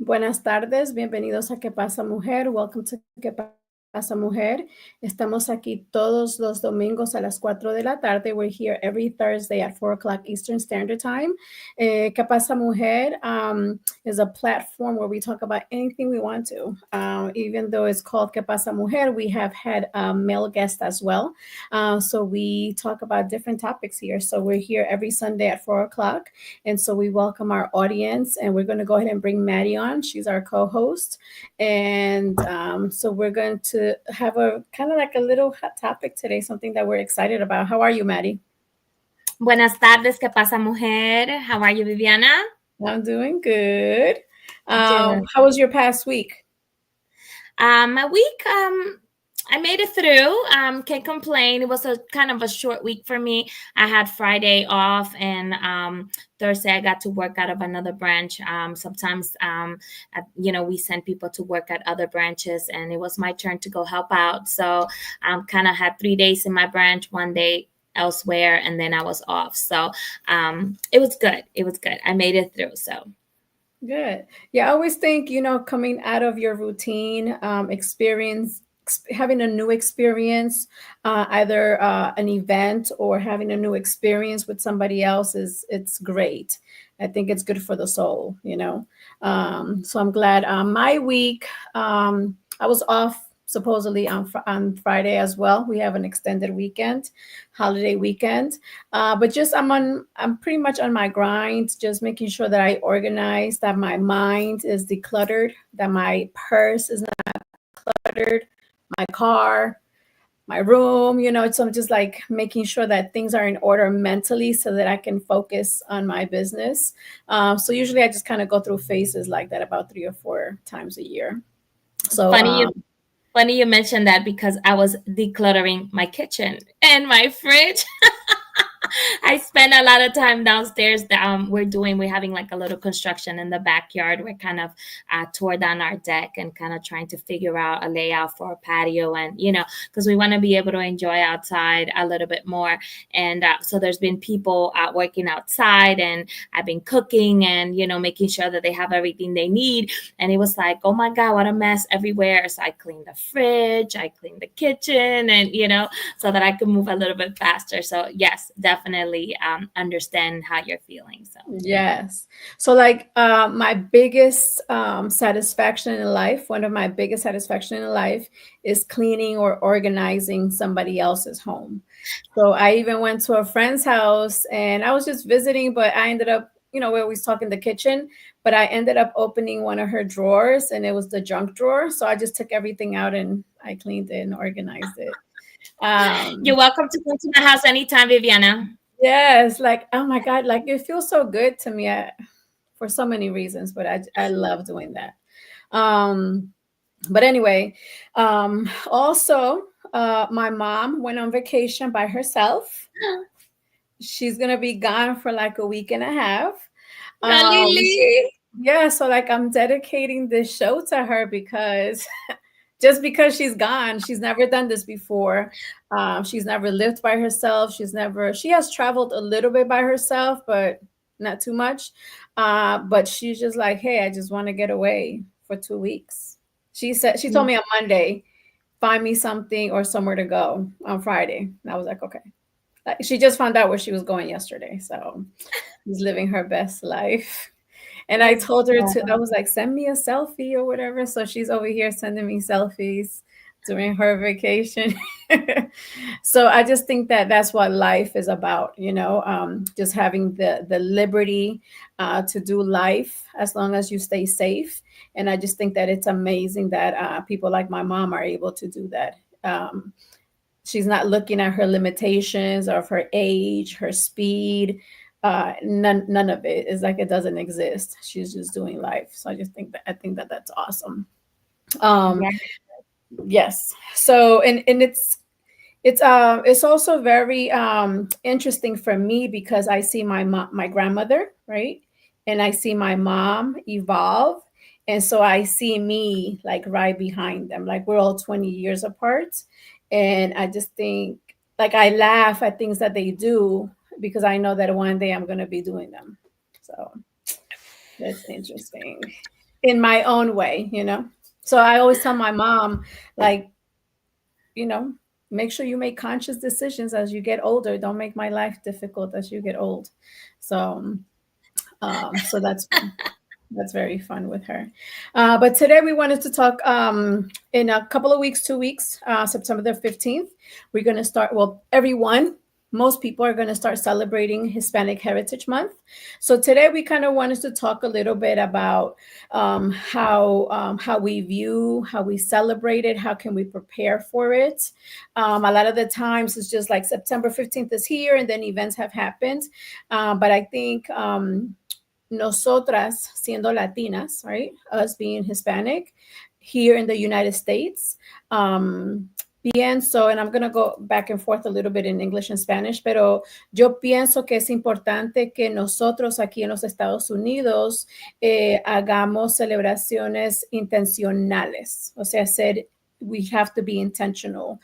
Buenas tardes, bienvenidos a ¿Qué pasa mujer? Welcome to ¿Qué pasa mujer? Estamos aquí todos los domingos a las 4 de la tarde. We're here every Thursday at 4 o'clock Eastern Standard Time. ¿Qué pasa mujer? Is a platform where we talk about anything we want to. Even though it's called ¿Qué pasa mujer? We have had male guests as well. So we talk about different topics here. So we're here every Sunday at 4 o'clock. And so we welcome our audience, and we're going to go ahead and bring Maddie on. She's our co-host. And so we're going to have a kind of like a little hot topic today, something that we're excited about. How are you, Maddie? Buenas tardes, ¿qué pasa, mujer? How are you, Viviana? I'm doing good. How was your past week? My week, I made it through. Can't complain. It was a kind of a short week for me. I had Friday off, and Thursday I got to work out of another branch. Sometimes, we send people to work at other branches, and it was my turn to go help out. So kind of had 3 days in my branch, 1 day elsewhere, and then I was off. So it was good. It was good. I made it through. So. Good. Yeah, I always think, coming out of your routine, having a new experience, either an event or having a new experience with somebody else it's great. I think it's good for the soul. So I'm glad. My week, I was off supposedly on Friday as well. We have an extended weekend, holiday weekend. But just I'm pretty much on my grind, just making sure that I organize, that my mind is decluttered, that my purse is not cluttered, my car, my room, so I'm just like making sure that things are in order mentally so that I can focus on my business. So usually I just kind of go through phases like that about 3 or 4 times a year. So Funny you mentioned that, because I was decluttering my kitchen and my fridge. I spend a lot of time downstairs. We're having like a little construction in the backyard. We're kind of tore down our deck and kind of trying to figure out a layout for a patio, and because we want to be able to enjoy outside a little bit more. And so there's been people working outside, and I've been cooking and making sure that they have everything they need. And it was like, oh my God, what a mess everywhere. So I cleaned the fridge, I cleaned the kitchen, and so that I could move a little bit faster. So yes, definitely understand how you're feeling. So yes. So like my biggest satisfaction in life, one of my biggest satisfaction in life is cleaning or organizing somebody else's home. So I even went to a friend's house and I was just visiting, but I ended up, we always talk in the kitchen, but I ended up opening one of her drawers and it was the junk drawer. So I just took everything out and I cleaned it and organized it. You're welcome to come to my house anytime, Viviana. Yes, like, oh my God, like it feels so good to me for so many reasons, but I love doing that. But anyway, also, my mom went on vacation by herself. She's gonna be gone for like a week and a half. Lily. Yeah, so like I'm dedicating this show to her because just because she's gone, she's never done this before. She's never lived by herself. She has traveled a little bit by herself, but not too much. But she's just like, hey, I just want to get away for 2 weeks. She told me on Monday, find me something or somewhere to go on Friday. And I was like, okay. Like, she just found out where she was going yesterday. So she's living her best life. And I told her I was like, send me a selfie or whatever. So she's over here sending me selfies during her vacation. So I just think that that's what life is about, just having the liberty to do life as long as you stay safe. And I just think that it's amazing that people like my mom are able to do that. She's not looking at her limitations of her age, her speed. None of it is like it doesn't exist. She's just doing life. So I think that that's awesome. Yes. So and it's also very interesting for me because I see my grandmother, right, and I see my mom evolve, and so I see me like right behind them. Like we're all 20 years apart, and I just think like I laugh at things that they do because I know that one day I'm going to be doing them. So that's interesting. in my own way, you know. So I always tell my mom, like, you know, make sure you make conscious decisions as you get older. Don't make my life difficult as you get old. So, so that's fun. That's very fun with her. But today we wanted to talk in a couple of weeks, 2 weeks, September the 15th. We're going to start, well, most people are going to start celebrating Hispanic Heritage Month. So today we kind of wanted to talk a little bit about how we view, how we celebrate it, how can we prepare for it. A lot of the times it's just like September 15th is here and then events have happened. But I think nosotras siendo Latinas, right? Us being Hispanic here in the United States. Pienso, and I'm going to go back and forth a little bit in English and Spanish, pero yo pienso que es importante que nosotros aquí en los Estados Unidos hagamos celebraciones intencionales, o sea, we have to be intentional.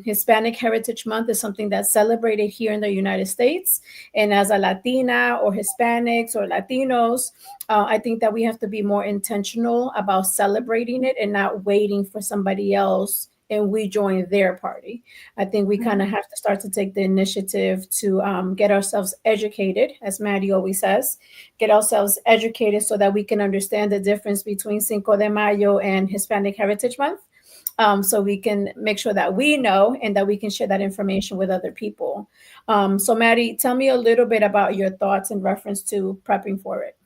Hispanic Heritage Month is something that's celebrated here in the United States. And as a Latina or Hispanics or Latinos, I think that we have to be more intentional about celebrating it and not waiting for somebody else and we join their party. I think we kind of have to start to take the initiative to get ourselves educated, as Maddie always says, get ourselves educated so that we can understand the difference between Cinco de Mayo and Hispanic Heritage Month. So we can make sure that we know and that we can share that information with other people. So Maddie, tell me a little bit about your thoughts in reference to prepping for it.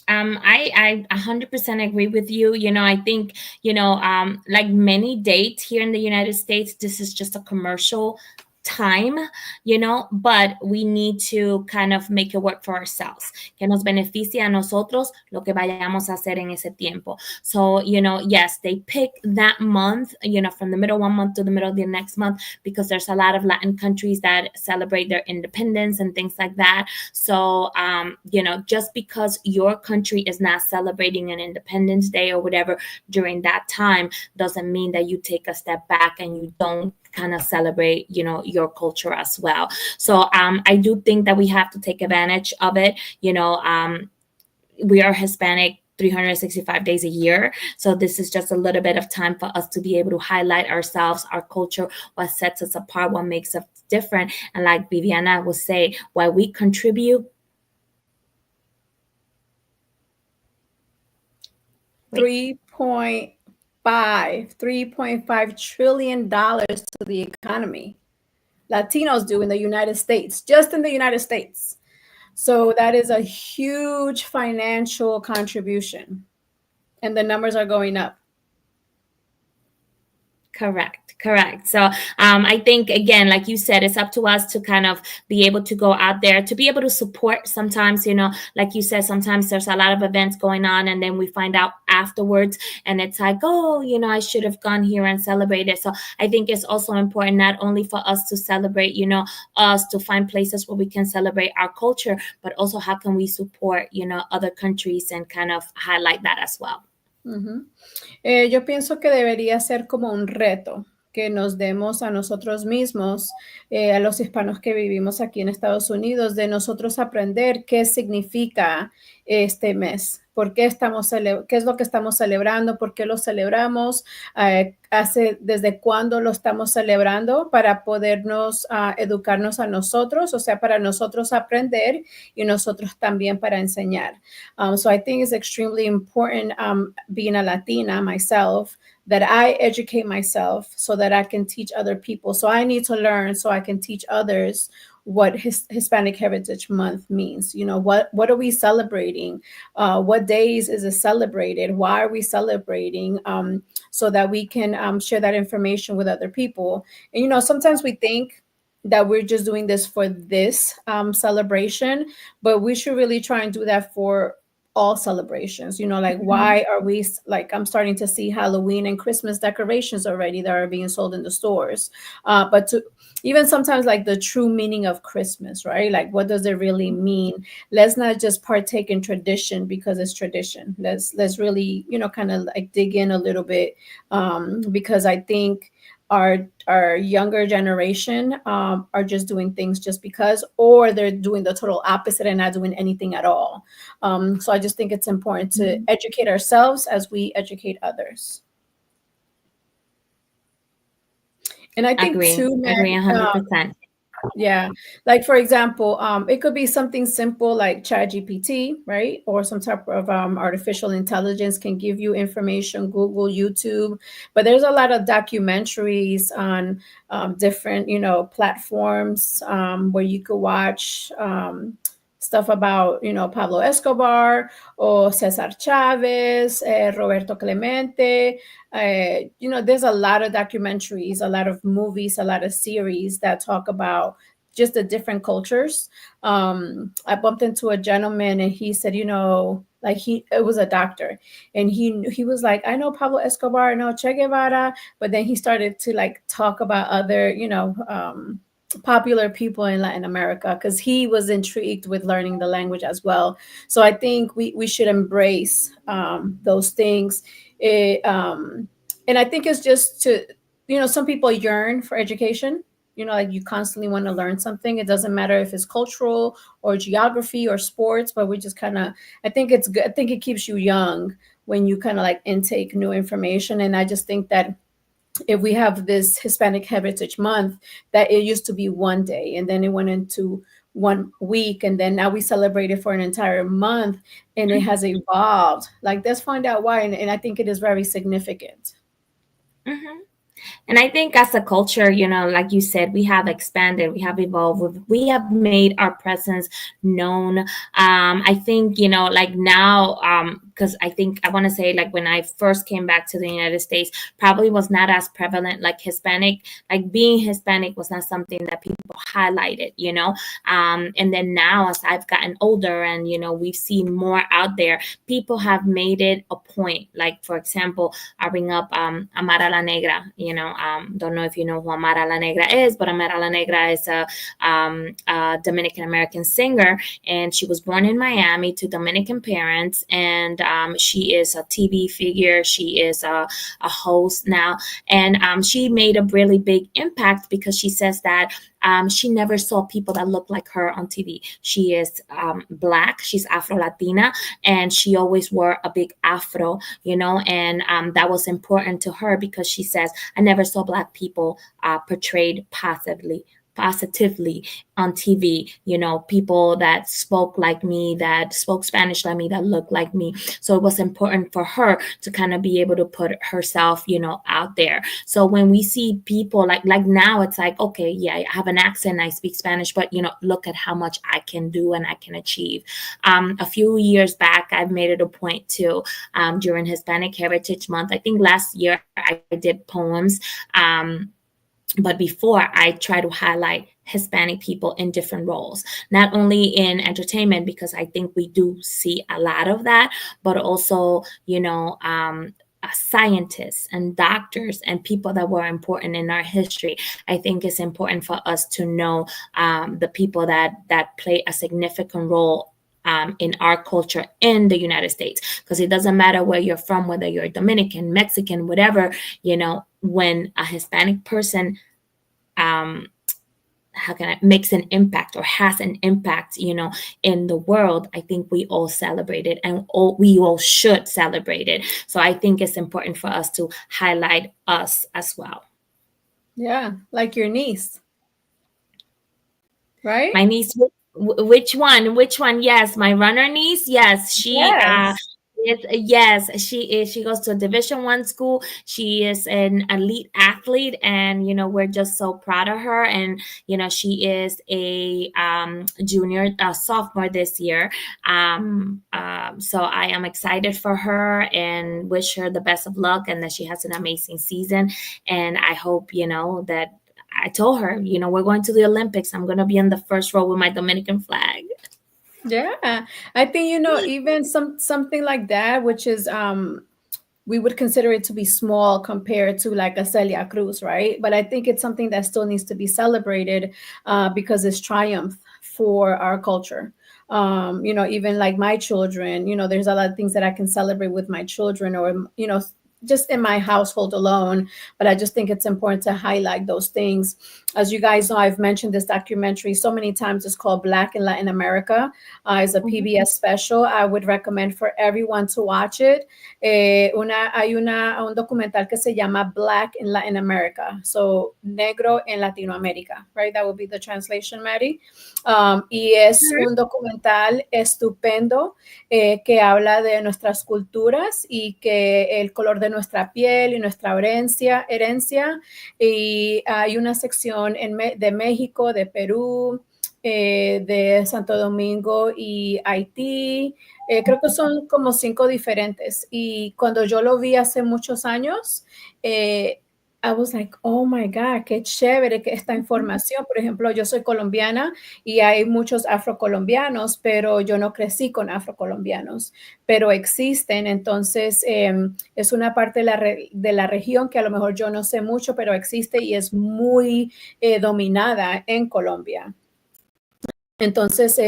I 100% agree with you. I think, like many dates here in the United States, this is just a commercial time, but we need to kind of make it work for ourselves, que nos beneficie a nosotros lo que vayamos a hacer en ese tiempo. So, yes, they pick that month, from the middle one month to the middle of the next month, because there's a lot of Latin countries that celebrate their independence and things like that. So, just because your country is not celebrating an Independence Day or whatever during that time doesn't mean that you take a step back and you don't kind of celebrate, your culture as well. So I do think that we have to take advantage of it. We are Hispanic 365 days a year. So this is just a little bit of time for us to be able to highlight ourselves, our culture, what sets us apart, what makes us different. And like Viviana will say, why we contribute. 3.5 trillion dollars to the economy. Latinos do in the United States, just in the United States. So that is a huge financial contribution, and the numbers are going up. Correct. So I think, again, like you said, it's up to us to kind of be able to go out there, to be able to support. Sometimes, like you said, sometimes there's a lot of events going on and then we find out afterwards and it's like, oh, I should have gone here and celebrated. So I think it's also important not only for us to celebrate, us to find places where we can celebrate our culture, but also how can we support, other countries and kind of highlight that as well. Uh-huh. Yo pienso que debería ser como un reto que nos demos a nosotros mismos, a los hispanos que vivimos aquí en Estados Unidos, de nosotros aprender qué significa este mes, qué es lo que estamos celebrando, por qué lo celebramos, desde cuándo lo estamos celebrando para podernos educarnos a nosotros, o sea, para nosotros aprender y nosotros también para enseñar. So I think it's extremely important, being a Latina myself, that I educate myself so that I can teach other people. So I need to learn so I can teach others what Hispanic Heritage Month means. What are we celebrating? What days is it celebrated? Why are we celebrating? So that we can share that information with other people. And, sometimes we think that we're just doing this for this celebration, but we should really try and do that for all celebrations. Why are we, I'm starting to see Halloween and Christmas decorations already that are being sold in the stores. But to even sometimes like the true meaning of Christmas, right? Like, what does it really mean? Let's not just partake in tradition because it's tradition. Let's really, kind of like dig in a little bit, because I think our younger generation are just doing things just because, or they're doing the total opposite and not doing anything at all. So I just think it's important to Mhm. educate ourselves as we educate others. And I think Agree. too, Agree man, 100%. yeah. Like for example, it could be something simple like ChatGPT, right? Or some type of artificial intelligence can give you information, Google, YouTube. But there's a lot of documentaries on different, platforms where you could watch stuff about, Pablo Escobar or Cesar Chavez, Roberto Clemente. There's a lot of documentaries, a lot of movies, a lot of series that talk about just the different cultures. I bumped into a gentleman and he said, like it was a doctor, and he was like, I know Pablo Escobar, I know Che Guevara, but then he started to like talk about other, popular people in Latin America because he was intrigued with learning the language as well. So I think we should embrace those things. And I think it's just to, some people yearn for education. Like you constantly want to learn something. It doesn't matter if it's cultural or geography or sports, but we just kind of, I think it's good. I think it keeps you young when you kind of like intake new information. And I just think that if we have this Hispanic Heritage Month, that it used to be one day and then it went into 1 week and then now we celebrate it for an entire month, and it has evolved. Like, let's find out why. And I think it is very significant. Mhm. And I think as a culture, like you said, we have expanded, we have evolved, we have made our presence known. I think, like now, because I think I want to say, like when I first came back to the United States, probably was not as prevalent, like Hispanic, like being Hispanic was not something that people highlighted, and then now as I've gotten older and, we've seen more out there, people have made it a point. Like, for example, I bring up Amara La Negra. Don't know if you know who Amara La Negra is, but Amara La Negra is a Dominican American singer, and she was born in Miami to Dominican parents, and she is a TV figure. She is a host now, and she made a really big impact because she says that she never saw people that look like her on TV. She is Black, she's Afro Latina, and she always wore a big afro, and that was important to her because she says, I never saw Black people portrayed positively on TV, people that spoke like me, that spoke Spanish like me, that looked like me. So it was important for her to kind of be able to put herself, out there. So when we see people like now, it's like, okay, yeah, I have an accent, I speak Spanish, but look at how much I can do and I can achieve. A few years back, I've made it a point to, during Hispanic Heritage Month, I think last year I did poems. But before, I try to highlight Hispanic people in different roles, not only in entertainment, because I think we do see a lot of that, but also, scientists and doctors and people that were important in our history. I think it's important for us to know the people that play a significant role in our culture in the United States, because it doesn't matter where you're from, whether you're Dominican, Mexican, whatever, when a Hispanic person um, how can I makes an impact or has an impact, in the world, I think we all celebrate it, and we all should celebrate it. So I think it's important for us to highlight us as well. Yeah, like your niece, My right? niece, which one? Which one? Yes, my runner niece. Yes, Yes. yes, she is. She goes to a Division 1 school. She is an elite athlete, and we're just so proud of her. And she is a junior, sophomore this year. So I am excited for her and wish her the best of luck, and that she has an amazing season. And I hope that I told her, we're going to the Olympics. I'm going to be in the first row with my Dominican flag. Yeah. I think, even something like that, which is we would consider it to be small compared to like a Celia Cruz, right? But I think it's something that still needs to be celebrated because it's triumph for our culture. Even like my children, there's a lot of things that I can celebrate with my children, or just in my household alone, but I just think it's important to highlight those things. As you guys know, I've mentioned this documentary so many times. It's called Black in Latin America. It's a Mhm. PBS special. I would recommend for everyone to watch it. Un documental que se llama Black in Latin America. So, Negro en Latinoamérica, right? That would be the translation, Maddie. Y es un documental estupendo que habla de nuestras culturas y que el color de nuestra piel y nuestra herencia. Y hay una sección de México, de Perú, de Santo Domingo y Haití. Creo que son como 5 diferentes. Y cuando yo lo vi hace muchos años, I was like, oh my God, qué chévere que esta información. Por ejemplo, yo soy colombiana y hay muchos afrocolombianos, pero yo no crecí con afrocolombianos, pero existen. Entonces, es una parte de la región que a lo mejor yo no sé mucho, pero existe y es muy dominada en Colombia. Entonces,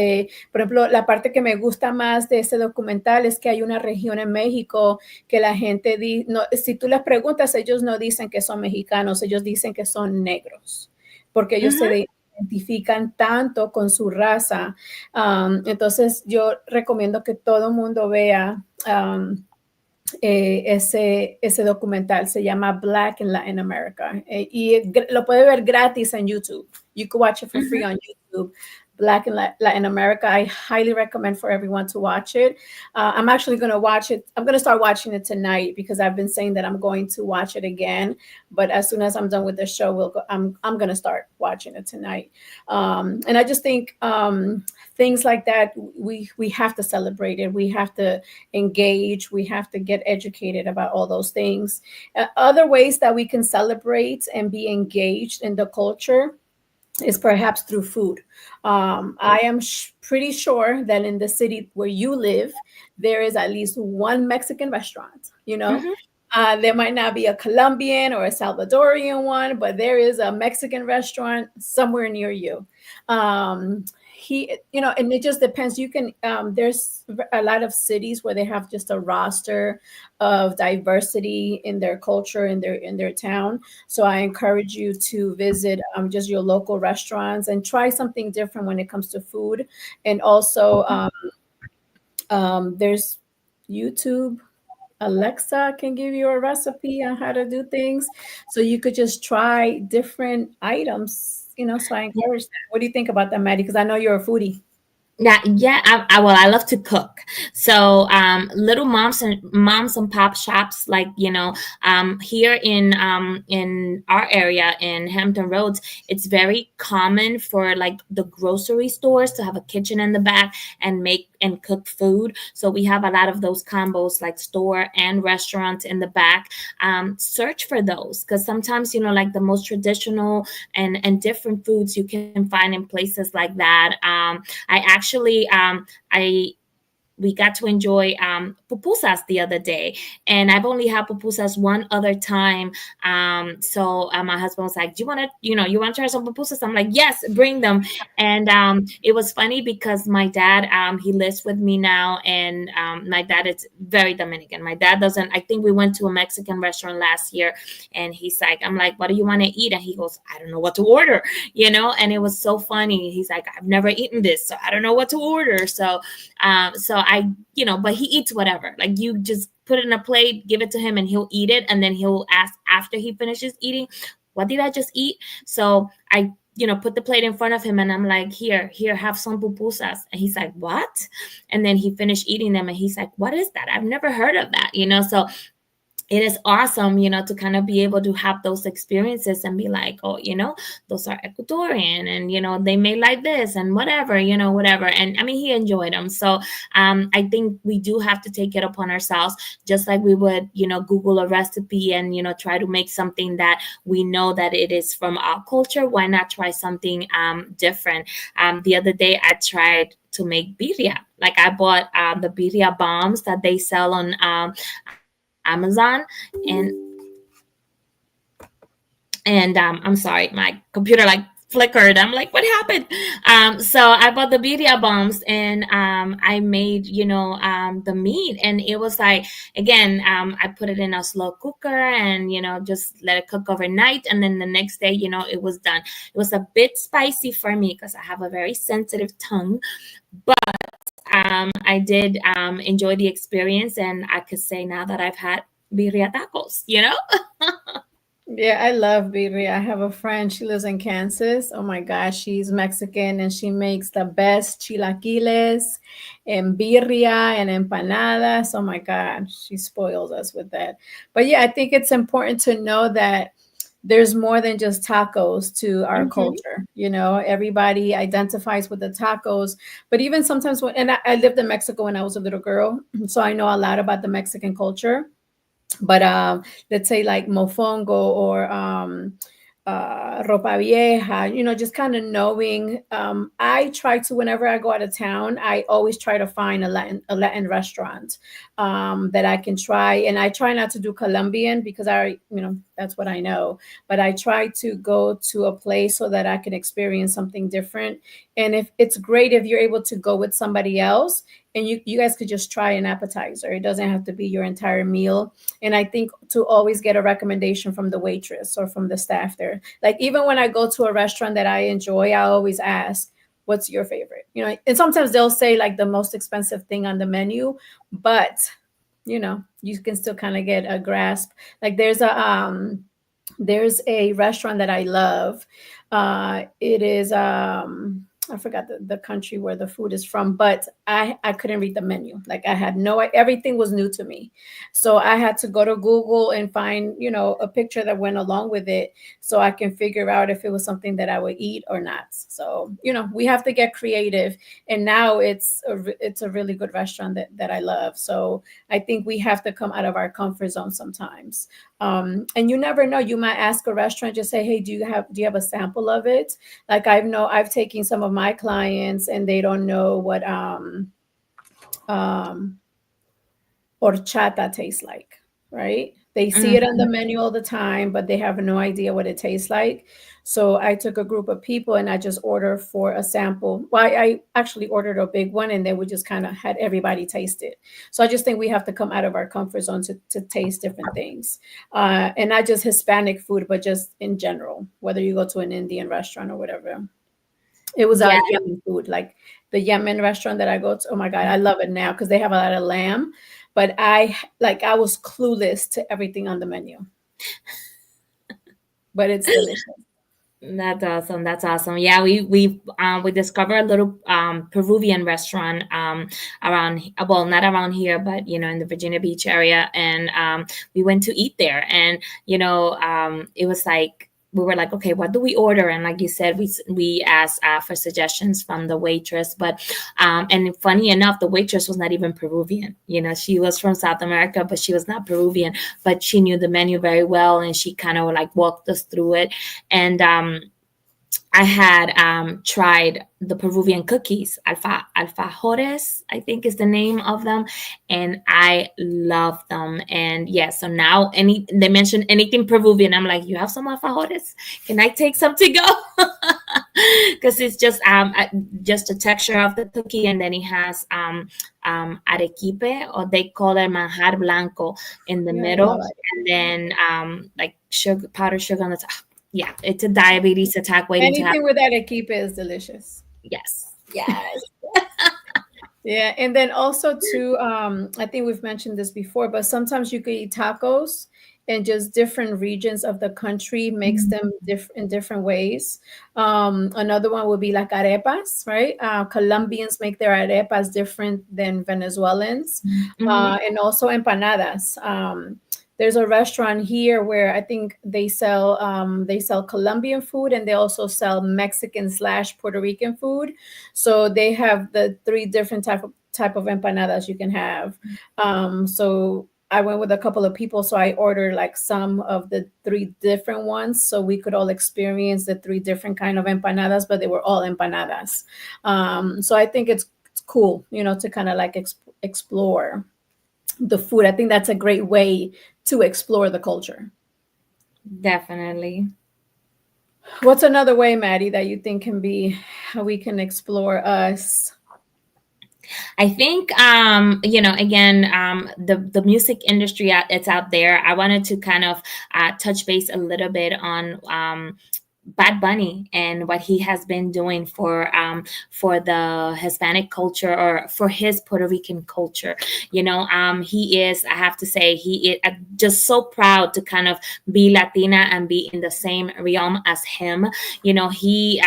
por ejemplo, la parte que me gusta más de este documental es que hay una región en México que la gente, no, si tú les preguntas, ellos no dicen que son mexicanos, ellos dicen que son negros, porque ellos Ujú. se identifican tanto con su raza. Entonces, yo recomiendo que todo el mundo vea ese documental. Se llama Black in Latin America. Y lo puede ver gratis en YouTube. You can watch it for free Ujú. on YouTube. Black in Latin America. I highly recommend for everyone to watch it. I'm actually going to watch it. I'm going to start watching it tonight because I've been saying that I'm going to watch it again. But as soon as I'm done with the show, I'm going to start watching it tonight. And I just think things like that, we have to celebrate it. We have to engage. We have to get educated about all those things. Other ways that we can celebrate and be engaged in the culture is perhaps through food. I am pretty sure that in the city where you live, there is at least one Mexican restaurant, you know. Mhm. There might not be a Colombian or a Salvadorian one, but there is a Mexican restaurant somewhere near you. And it just depends. You can, there's a lot of cities where they have just a roster of diversity in their culture, in their town. So I encourage you to visit just your local restaurants and try something different when it comes to food. And also, there's YouTube. Alexa can give you a recipe on how to do things. So you could just try different items. So I encourage that. What do you think about that, Maddie? Because I know you're a foodie. Yeah. Well, I love to cook. So, little moms and pop shops, like, here in our area in Hampton Roads, it's very common for like the grocery stores to have a kitchen in the back and make and cook food. So we have a lot of those combos, like store and restaurant in the back. Search for those, because sometimes, like the most traditional and different foods you can find in places like that. I actually I we got to enjoy pupusas the other day, and I've only had pupusas one other time. So my husband was like, "Do you want to, you want to try some pupusas?" I'm like, "Yes, bring them." And it was funny because my dad, he lives with me now, and my dad is very Dominican. My dad doesn't. I think we went to a Mexican restaurant last year, and he's like, "I'm like, what do you want to eat?" And he goes, "I don't know what to order," And it was so funny. He's like, "I've never eaten this, so I don't know what to order." So but he eats whatever. Like, you just put it in a plate, give it to him, and he'll eat it. And then he'll ask after he finishes eating, "What did I just eat?" So I, put the plate in front of him, and I'm like, here, have some pupusas. And he's like, "What?" And then he finished eating them, and he's like, "What is that? I've never heard of that." So it is awesome, to kind of be able to have those experiences and be like, "Oh, those are Ecuadorian, and, they may like this and whatever. And I mean, he enjoyed them. So I think we do have to take it upon ourselves, just like we would, Google a recipe and, try to make something that we know that it is from our culture. Why not try something different? The other day I tried to make birria. Like, I bought the birria bombs that they sell on Amazon, and I'm sorry, my computer like flickered. I'm like, what happened? So I bought the birria bombs, and I made, the meat, and it was like, again, I put it in a slow cooker, and just let it cook overnight, and then the next day, it was done. It was a bit spicy for me because I have a very sensitive tongue, but I did enjoy the experience, and I could say now that I've had birria tacos. Yeah, I love birria. I have a friend, she lives in Kansas. Oh my gosh, she's Mexican and she makes the best chilaquiles and birria and empanadas. Oh my God, she spoils us with that. But yeah, I think it's important to know that there's more than just tacos to our Hmm. culture. Everybody identifies with the tacos, but even sometimes and I lived in Mexico when I was a little girl, so I know a lot about the Mexican culture. But let's say like mofongo or ropa vieja, just kind of knowing. I try to, whenever I go out of town, I always try to find a Latin restaurant that I can try. And I try not to do Colombian because that's what I know. But I try to go to a place so that I can experience something different. And if it's great if you're able to go with somebody else and you guys could just try an appetizer. It doesn't have to be your entire meal. And I think to always get a recommendation from the waitress or from the staff there. Like even when I go to a restaurant that I enjoy, I always ask, what's your favorite? And sometimes they'll say like the most expensive thing on the menu, but you can still kind of get a grasp. Like there's a restaurant that I love. It is I forgot the country where the food is from, but I couldn't read the menu. Like I had no everything was new to me. So I had to go to Google and find, a picture that went along with it so I can figure out if it was something that I would eat or not. So, we have to get creative. And now it's a really good restaurant that I love. So I think we have to come out of our comfort zone sometimes. And you never know, you might ask a restaurant, just say, hey, do you have a sample of it? Like I've taken some of my clients and they don't know what um horchata tastes like, right? They see it on the Hmm. menu all the time, but they have no idea what it tastes like. So I took a group of people and I just ordered for a sample. Well, I actually ordered a big one and then we just kind of had everybody taste it. So I just think we have to come out of our comfort zone to taste different things. And not just Hispanic food, but just in general, whether you go to an Indian restaurant or whatever. It was Yeah. Yemen food, like the Yemen restaurant that I go to. Oh my God, I love it now because they have a lot of lamb. But I was clueless to everything on the menu, but it's delicious. That's awesome. That's awesome. Yeah, we discovered a little Peruvian restaurant around, well, not around here, but in the Virginia Beach area, and we went to eat there, and it was like we were like, okay, what do we order? And like you said, we asked for suggestions from the waitress, but and funny enough, the waitress was not even Peruvian. She was from South America, but she was not Peruvian, but she knew the menu very well, and she kind of like walked us through it. And I had tried the Peruvian cookies, alfajores, I think is the name of them, and I love them. And yeah, so now they mention anything Peruvian, I'm like, you have some alfajores? Can I take some to go? Because it's just the texture of the cookie, and then it has arequipe, or they call it manjar blanco, in the Yeah, I middle, love it. and then like sugar, powdered sugar on the top. Yeah, it's a diabetes attack waiting to Anything happen. with that arequipe is delicious. Yes, yes. Yeah, and then also too, I think we've mentioned this before, but sometimes you could eat tacos and just different regions of the country makes them in different ways. Another one would be like arepas, right? Colombians make their arepas different than Venezuelans, Hmm. and also empanadas. There's a restaurant here where I think they sell Colombian food and they also sell Mexican/Puerto Rican food. So they have the three different type of empanadas you can have. So I went with a couple of people, so I ordered like some of the three different ones, so we could all experience the three different kind of empanadas, but they were all empanadas. So I think it's cool, to kind of like explore the food. I think that's a great way to explore the culture. Definitely. What's another way, Maddie, that you think can be how we can explore us? I think, again, the music industry, it's out there. I wanted to kind of touch base a little bit on Bad Bunny and what he has been doing for the Hispanic culture, or for his Puerto Rican culture. He is, I have to say, he is just so proud to kind of be Latina and be in the same realm as him. He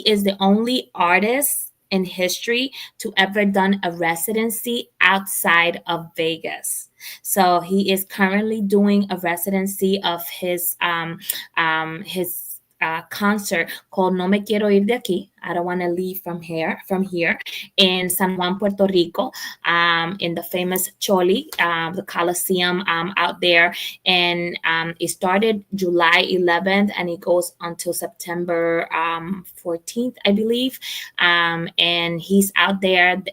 is the only artist in history to ever done a residency outside of Vegas. So he is currently doing a residency of his concert called No Me Quiero Ir de Aquí. I don't want to leave from here in San Juan, Puerto Rico, in the famous Choli, the Coliseum out there. And it started July 11th and it goes until September 14th, I believe. And he's out there.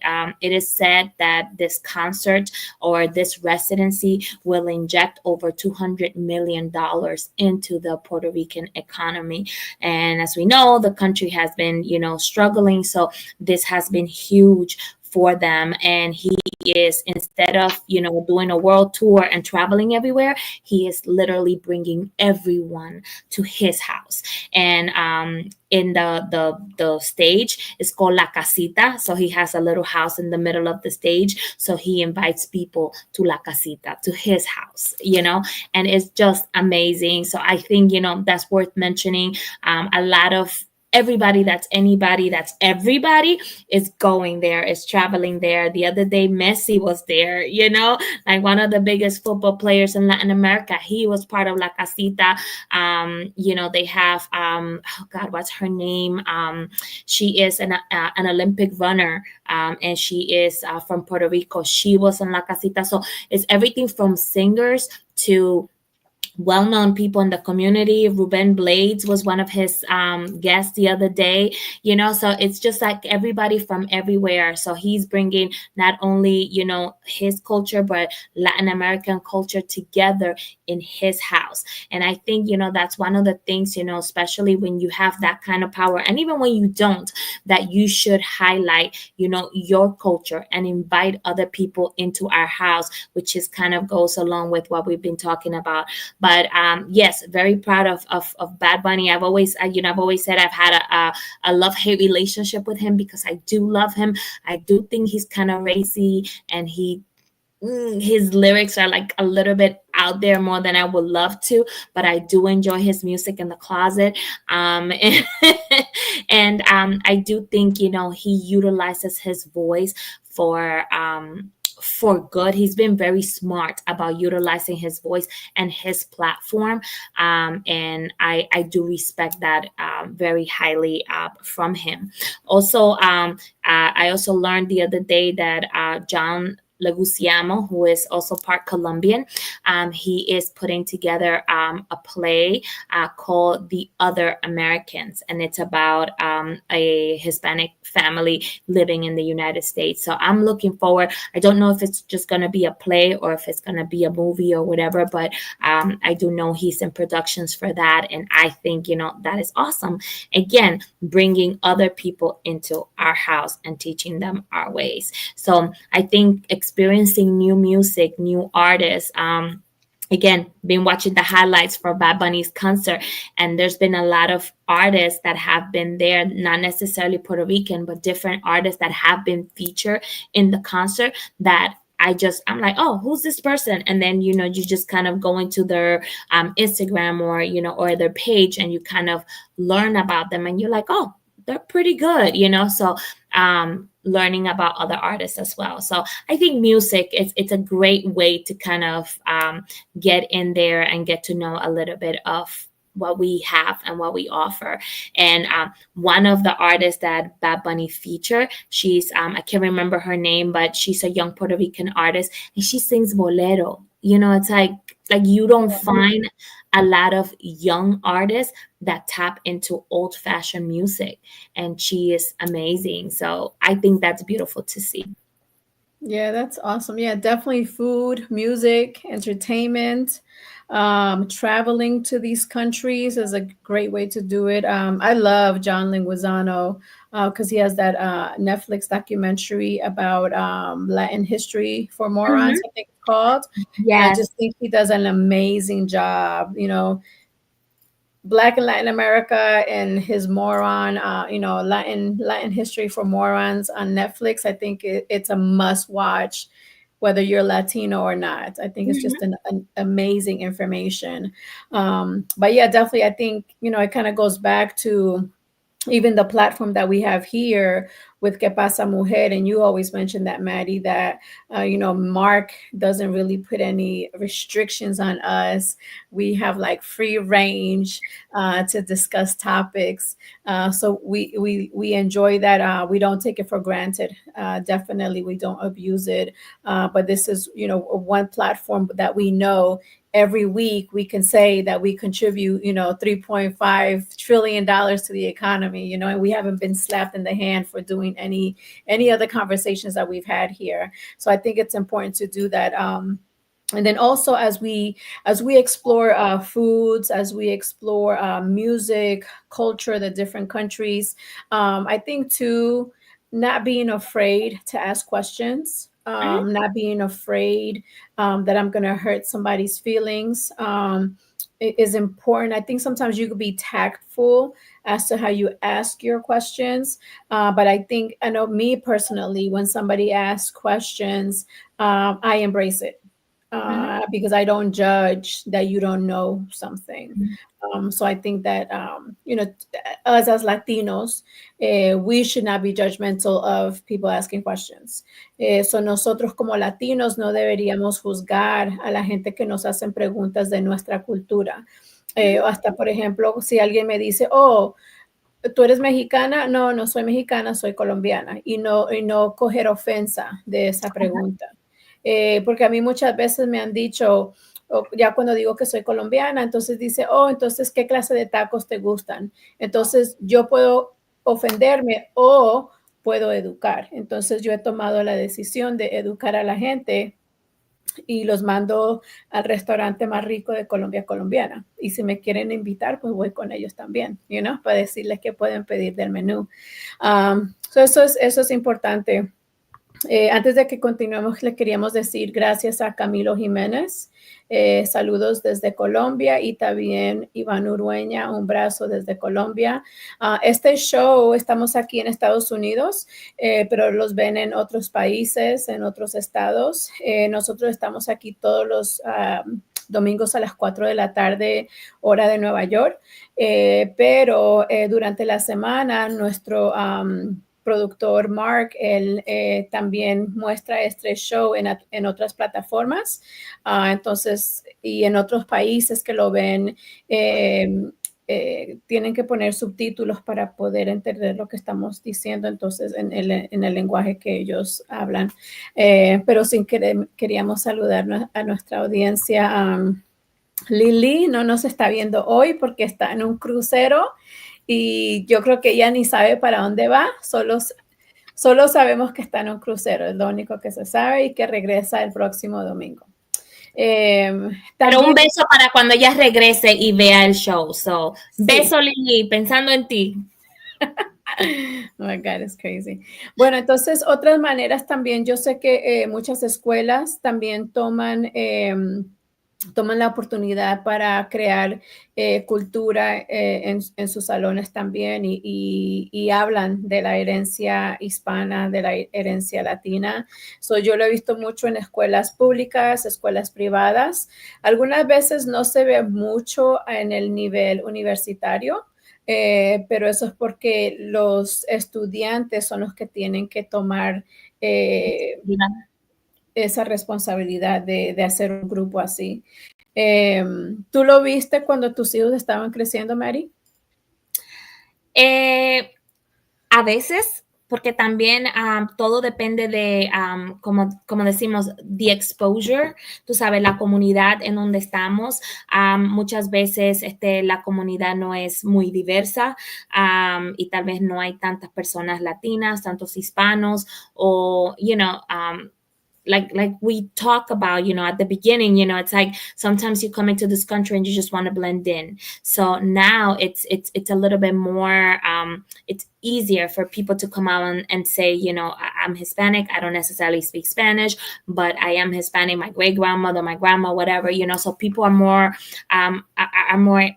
It is said that this concert or this residency will inject over $200 million into the Puerto Rican economy. And as we know, the country has been, struggling. So this has been huge for them. And he is, instead of, doing a world tour and traveling everywhere, he is literally bringing everyone to his house. And in the stage is called La Casita. So he has a little house in the middle of the stage. So he invites people to La Casita, to his house, and it's just amazing. So I think, that's worth mentioning. A lot of anybody that's everybody is going there, is traveling there. The other day Messi was there, like one of the biggest football players in Latin America. He was part of La Casita. They have oh God, what's her name? She is an Olympic runner, and she is from Puerto Rico. She was in La Casita. So it's everything from singers to well-known people in the community. Ruben Blades was one of his guests the other day. So it's just like everybody from everywhere. So he's bringing not only his culture, but Latin American culture together in his house. And I think that's one of the things, especially when you have that kind of power, and even when you don't, that you should highlight your culture and invite other people into our house, which is kind of goes along with what we've been talking about. But yes, very proud of Bad Bunny. I've always said I've had a love-hate relationship with him, because I do love him. I do think he's kind of racy, and his lyrics are like a little bit out there more than I would love to, but I do enjoy his music in the closet. And I do think he utilizes his voice for good. He's been very smart about utilizing his voice and his platform. And I do respect that very highly from him. Also, I also learned the other day that John Leguizamo, who is also part Colombian, he is putting together a play called The Other Americans, and it's about a Hispanic family living in the United States. So I'm looking forward. I don't know if it's just going to be a play or if it's going to be a movie or whatever, but I do know he's in productions for that, and I think that is awesome. Again, bringing other people into our house and teaching them our ways. So I think experiencing new music, new artists. Again, been watching the highlights for Bad Bunny's concert, and there's been a lot of artists that have been there, not necessarily Puerto Rican, but different artists that have been featured in the concert that I'm like, oh, who's this person? And then, you just kind of go into their Instagram or their page, and you kind of learn about them, and you're like, oh, they're pretty good, So learning about other artists as well. So I think music, it's a great way to kind of get in there and get to know a little bit of what we have and what we offer. And one of the artists that Bad Bunny featured, she's I can't remember her name, but she's a young Puerto Rican artist, and she sings bolero. It's like you don't find a lot of young artists that tap into old-fashioned music, and she is amazing. So I think that's beautiful to see. Yeah, that's awesome. Yeah, definitely food, music, entertainment. Traveling to these countries is a great way to do it. I love John Linguizano because he has that Netflix documentary about Latin history for morons, Mhm. I think it's called. And I Yes. just think he does an amazing job. Black and Latin America and his moron, Latin history for morons on Netflix. I think it's a must watch, whether you're Latino or not. I think it's just Mhm. an amazing information. But yeah, definitely, I think it kind of goes back to even the platform that we have here with Que Pasa Mujer, and you always mention that, Maddie, that Mark doesn't really put any restrictions on us. We have like free range to discuss topics, so we enjoy that. We don't take it for granted. Definitely, we don't abuse it. But this is one platform that we know every week we can say that we contribute, $3.5 trillion to the economy, and we haven't been slapped in the hand for doing any other conversations that we've had here. So I think it's important to do that. And then also as we explore foods, as we explore music, culture, the different countries, I think too, not being afraid to ask questions, Mhm. not being afraid that I'm going to hurt somebody's feelings, is important. I think sometimes you could be tactful as to how you ask your questions, but I know me personally, when somebody asks questions, I embrace it Mhm. because I don't judge that you don't know something. Mhm. So I think that us as Latinos, we should not be judgmental of people asking questions. So nosotros como Latinos no deberíamos juzgar a la gente que nos hacen preguntas de nuestra cultura. Mhm. Hasta, por ejemplo, si alguien me dice, oh, ¿tú eres mexicana? No, no soy mexicana, soy colombiana. Y no coger ofensa de esa pregunta. Porque a mí muchas veces me han dicho, ya cuando digo que soy colombiana, entonces dice, oh, entonces, ¿qué clase de tacos te gustan? Entonces, yo puedo ofenderme o puedo educar. Entonces, yo he tomado la decisión de educar a la gente y los mando al restaurante más rico de Colombia colombiana. Y si me quieren invitar, pues voy con ellos también, para decirles que pueden pedir del menú. So eso es importante. Antes de que continuemos, le queríamos decir gracias a Camilo Jiménez. Saludos desde Colombia y también Iván Urueña, un brazo desde Colombia. Este show, estamos aquí en Estados Unidos, pero los ven en otros países, en otros estados. Nosotros estamos aquí todos los domingos a las 4 de la tarde, hora de Nueva York. Pero durante la semana, nuestro productor Mark, él también muestra este show en otras plataformas. Entonces, y en otros países que lo ven, tienen que poner subtítulos para poder entender lo que estamos diciendo, entonces, en el lenguaje que ellos hablan. Pero sin querer, queríamos saludar a nuestra audiencia. Lili no nos está viendo hoy porque está en un crucero y yo creo que ella ni sabe para dónde va, solo sabemos que está en un crucero, es lo único que se sabe, y que regresa el próximo domingo. Pero un También, beso para cuando ella regrese y vea el show. So, sí. beso, Lili, pensando en ti. Oh my God, it's crazy. Bueno, entonces otras maneras también, yo sé que muchas escuelas también toman la oportunidad para crear cultura en sus salones también y hablan de la herencia hispana, de la herencia latina. So, yo lo he visto mucho en escuelas públicas, escuelas privadas. Algunas veces no se ve mucho en el nivel universitario. Pero eso es porque los estudiantes son los que tienen que tomar eh, esa responsabilidad de hacer un grupo así. ¿Tú lo viste cuando tus hijos estaban creciendo, Mary? Eh, A veces, porque también todo depende de, como decimos, the exposure, tú sabes, la comunidad en donde estamos. Muchas veces la comunidad no es muy diversa y tal vez no hay tantas personas latinas, tantos hispanos o, like we talk about, at the beginning, it's like sometimes you come into this country and you just want to blend in. So now it's a little bit more, it's easier for people to come out and say, I'm Hispanic. I don't necessarily speak Spanish, but I am Hispanic. My great grandmother, my grandma, whatever, so people are more, are more,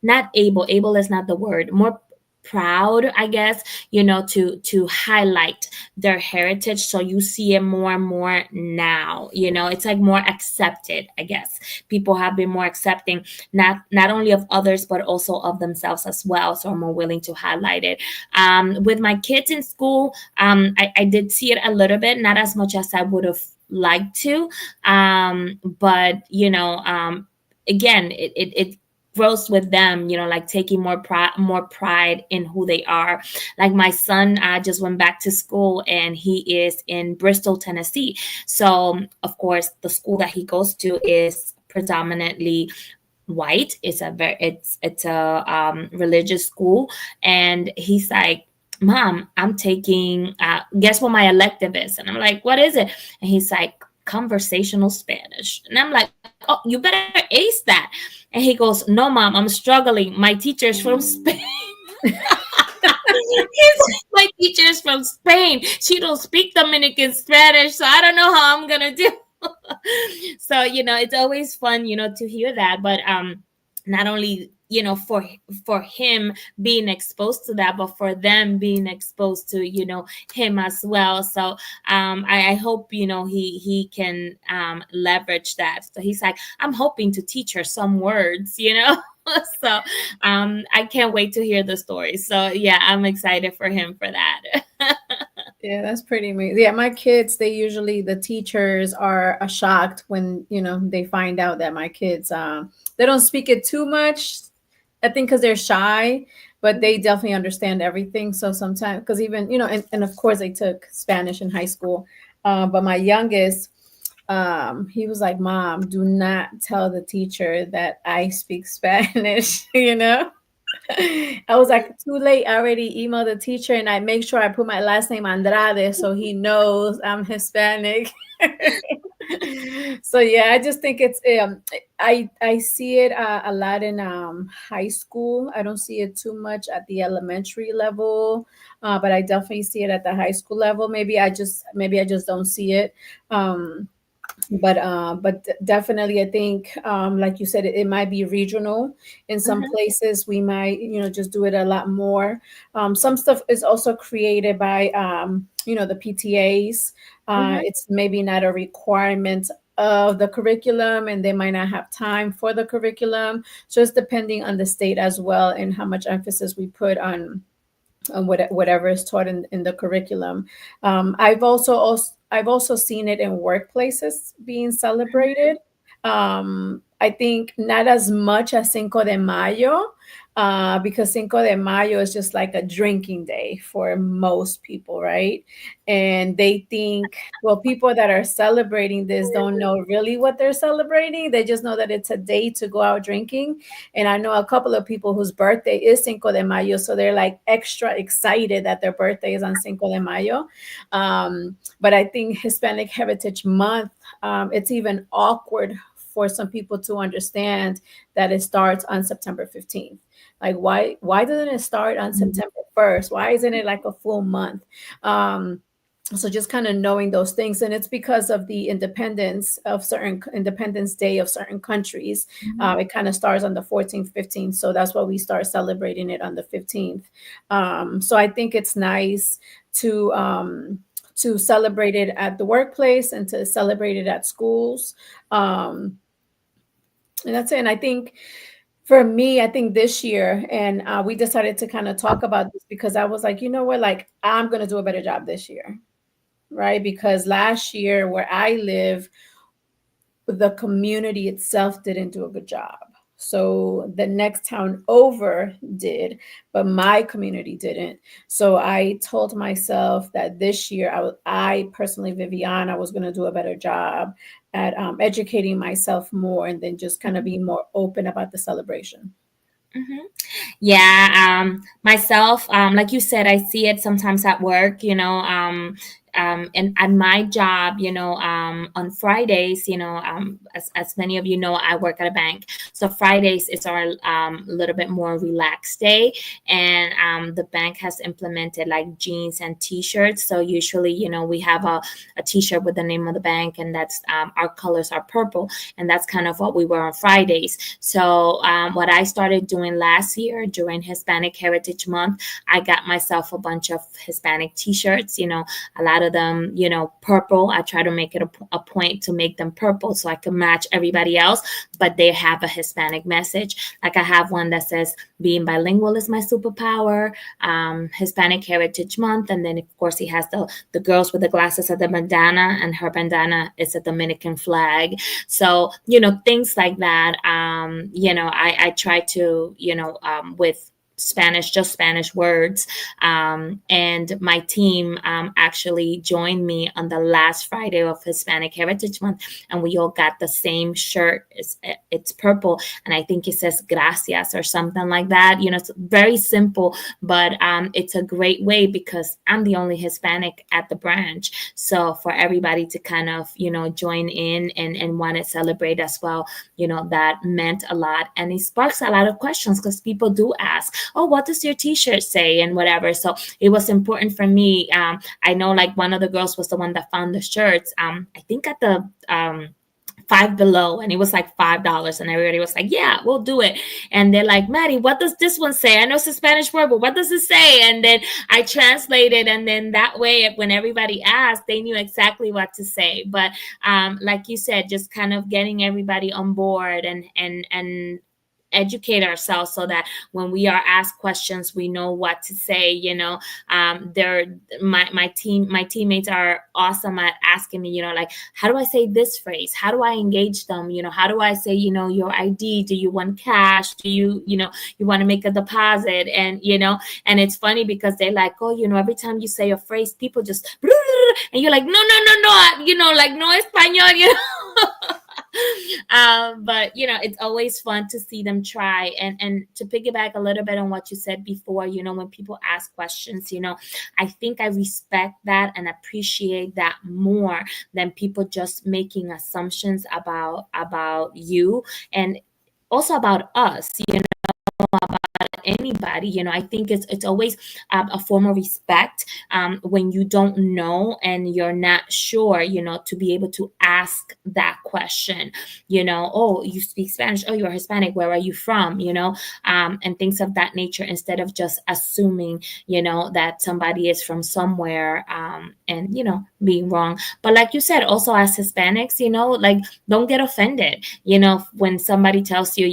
not able is not the word, more proud, I guess, to highlight their heritage. So you see it more and more now. It's like more accepted, I guess. People have been more accepting, not only of others but also of themselves as well, so are more willing to highlight it. With my kids in school, I did see it a little bit, not as much as I would have liked to, but again, it grows with them, like taking more pride in who they are. Like my son just went back to school, and he is in Bristol, Tennessee. So of course the school that he goes to is predominantly white. It's a religious school, and he's like, Mom, I'm taking, guess what my elective is? And I'm like, what is it? And he's like, conversational Spanish. And I'm like, oh, you better ace that. And he goes, no, Mom, I'm struggling. My teacher's from Spain. He's like, my teacher's from Spain. She don't speak Dominican Spanish, so I don't know how I'm gonna do. So it's always fun, to hear that. But not only for him being exposed to that, but for them being exposed to him as well. So I hope he can leverage that. So he's like, I'm hoping to teach her some words. So I can't wait to hear the story. So yeah, I'm excited for him for that. Yeah, that's pretty amazing. Yeah, my kids, the teachers are shocked when, they find out that my kids, they don't speak it too much. I think because they're shy, but they definitely understand everything. So sometimes, because even, and of course they took Spanish in high school. But my youngest, he was like, Mom, do not tell the teacher that I speak Spanish, I was like, too late. I already emailed the teacher, and I make sure I put my last name Andrade so he knows I'm Hispanic. So yeah, I just think it's I see it a lot in high school. I don't see it too much at the elementary level, but I definitely see it at the high school level. Maybe I just don't see it. Um, but definitely I think like you said, it might be regional. In some Mhm, places we might just do it a lot more. Some stuff is also created by the PTAs. mhm, It's maybe not a requirement of the curriculum, and they might not have time for the curriculum, so it's depending on the state as well, and how much emphasis we put on whatever is taught in the curriculum. I've also seen it in workplaces being celebrated. I think not as much as Cinco de Mayo, because Cinco de Mayo is just like a drinking day for most people, right? And they think, well, people that are celebrating this don't know really what they're celebrating. They just know that it's a day to go out drinking. And I know a couple of people whose birthday is Cinco de Mayo, so they're like extra excited that their birthday is on Cinco de Mayo. But I think Hispanic Heritage Month, it's even awkward for some people to understand that it starts on September 15th. Like, why doesn't it start on mhm, September 1st? Why isn't it like a full month? So just kind of knowing those things, and it's because of the Independence Day of certain countries. mhm, It kind of starts on the 14th, 15th, so that's why we start celebrating it on the 15th. So I think it's nice to celebrate it at the workplace and to celebrate it at schools. um, and that's it. And I think for me, I think this year, and we decided to kind of talk about this because I was like, you know what, like I'm gonna do a better job this year, right? Because last year where I live, the community itself didn't do a good job. So the next town over did, but my community didn't. So I told myself that this year, I personally, Viviana, was going to do a better job at educating myself more, and then just kind of mhm, being more open about the celebration. mhm. Yeah, myself, like you said, I see it sometimes at work, and at my job, on Fridays, as many of you know, I work at a bank. So Fridays is our little bit more relaxed day. And the bank has implemented like jeans and t-shirts. So usually, we have a t-shirt with the name of the bank, and that's our colors are purple. And that's kind of what we wear on Fridays. So what I started doing last year during Hispanic Heritage Month, I got myself a bunch of Hispanic t-shirts, a lot of them, purple. I try to make it a point to make them purple so I can match everybody else, but they have a Hispanic message. Like I have one that says, being bilingual is my superpower, Hispanic Heritage Month. And then, of course, he has the girls with the glasses at the bandana, and her bandana is a Dominican flag. So, things like that. I try to, with Spanish, just Spanish words. And my team actually joined me on the last Friday of Hispanic Heritage Month, and we all got the same shirt. It's purple, and I think it says gracias or something like that. It's very simple, but it's a great way because I'm the only Hispanic at the branch. So for everybody to kind of, join in and want to celebrate as well, that meant a lot. And it sparks a lot of questions because people do ask, oh, what does your t-shirt say and whatever. So it was important for me. I know like one of the girls was the one that found the shirts, I think at the Five Below, and it was like $5, and everybody was like, yeah, we'll do it. And they're like, Maddie, what does this one say? I know it's a Spanish word, but what does it say? And then I translated, and then that way when everybody asked, they knew exactly what to say. But like you said, just kind of getting everybody on board and educate ourselves so that when we are asked questions, we know what to say. They're my teammates are awesome at asking me, like, how do I say this phrase? How do I engage them? How do I say, your ID? Do you want cash? Do you, you want to make a deposit? And and it's funny because they're like, oh, every time you say a phrase, people just and you're like, no, like no español, but it's always fun to see them try. And to piggyback a little bit on what you said before, when people ask questions, I think I respect that and appreciate that more than people just making assumptions about you and also about us, about anybody. I think it's always a form of respect when you don't know and you're not sure, to be able to ask that question. Oh, you speak Spanish, oh, you're Hispanic, where are you from? And things of that nature, instead of just assuming, that somebody is from somewhere, and being wrong. But like you said, also as Hispanics, like, don't get offended when somebody tells you,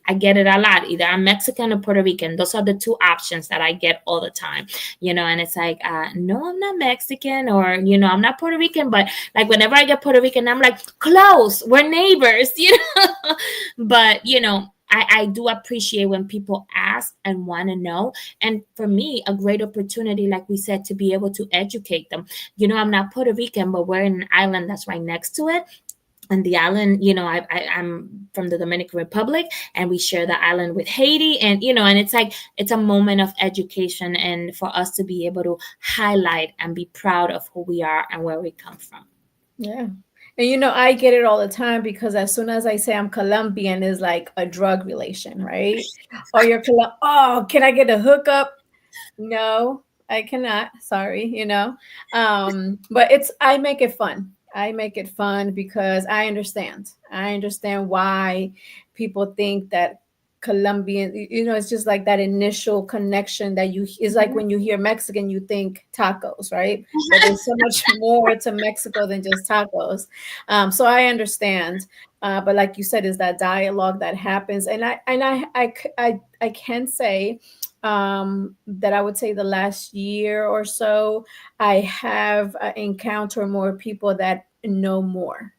I get it a lot. Either I'm Mexican or Puerto Rican. Those are the two options that I get all the time, and it's like, no, I'm not Mexican, or, I'm not Puerto Rican. But like, whenever I get Puerto Rican, I'm like, close, we're neighbors, But, I do appreciate when people ask and want to know. And for me, a great opportunity, like we said, to be able to educate them. I'm not Puerto Rican, but we're in an island that's right next to it. And the island, I'm from the Dominican Republic, and we share the island with Haiti. And, and it's like, it's a moment of education, and for us to be able to highlight and be proud of who we are and where we come from. Yeah. And I get it all the time because as soon as I say I'm Colombian, is like a drug relation, right? Or oh, can I get a hookup? No, I cannot. Sorry, But I make it fun. I make it fun because I understand. I understand why people think that Colombian, it's just like that initial connection that is like when you hear Mexican, you think tacos, right? But there's so much more to Mexico than just tacos. So I understand. But like you said, is that dialogue that happens. And I can say that I would say the last year or so, I have encountered more people that know more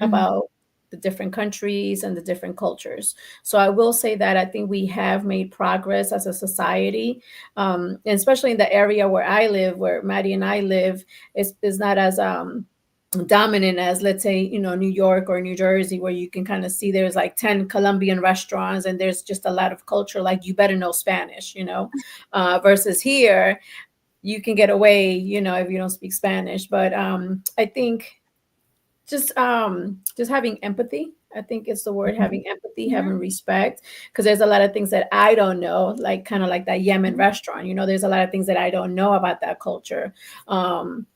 about the different countries and the different cultures. So I will say that I think we have made progress as a society, and especially in the area where I live, where Maddie and I live, is not as dominant as, let's say, New York or New Jersey, where you can kind of see there's like 10 Colombian restaurants and there's just a lot of culture, like you better know Spanish, versus here you can get away, if you don't speak Spanish. But I think just having empathy. I think it's the word, Mhm. having empathy, having Mhm. respect, because there's a lot of things that I don't know, like kind of like that Yemen Mhm. restaurant. There's a lot of things that I don't know about that culture. um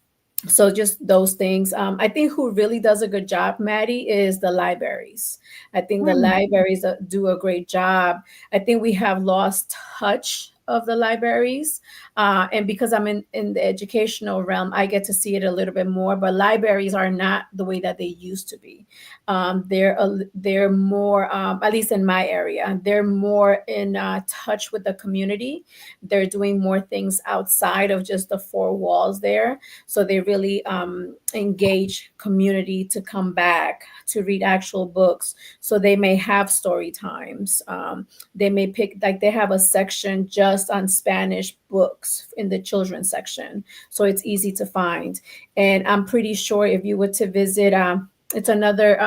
so just those things. I think who really does a good job, Maddie, is the libraries. I think the Mm. libraries do a great job. I think we have lost touch of the libraries, and because I'm in the educational realm, I get to see it a little bit more. But libraries are not the way that they used to be. They're more, at least in my area, they're more in touch with the community. They're doing more things outside of just the four walls there. So they really engage community to come back to read actual books. So they may have story times. They may pick, like, they have a section just on Spanish books in the children's section. So it's easy to find. And I'm pretty sure if you were to visit, it's another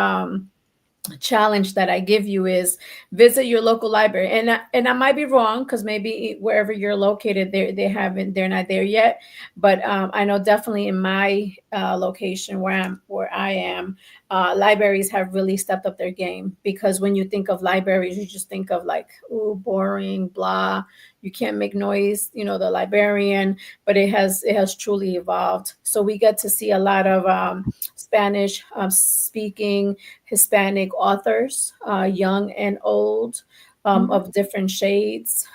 challenge that I give you is visit your local library. And I might be wrong, because maybe wherever you're located, they're not there yet. But I know definitely in my location where I am, libraries have really stepped up their game. Because when you think of libraries, you just think of like, ooh, boring, blah. You can't make noise, the librarian. But it has truly evolved. So we get to see a lot of Spanish speaking Hispanic authors, young and old, Mhm. of different shades.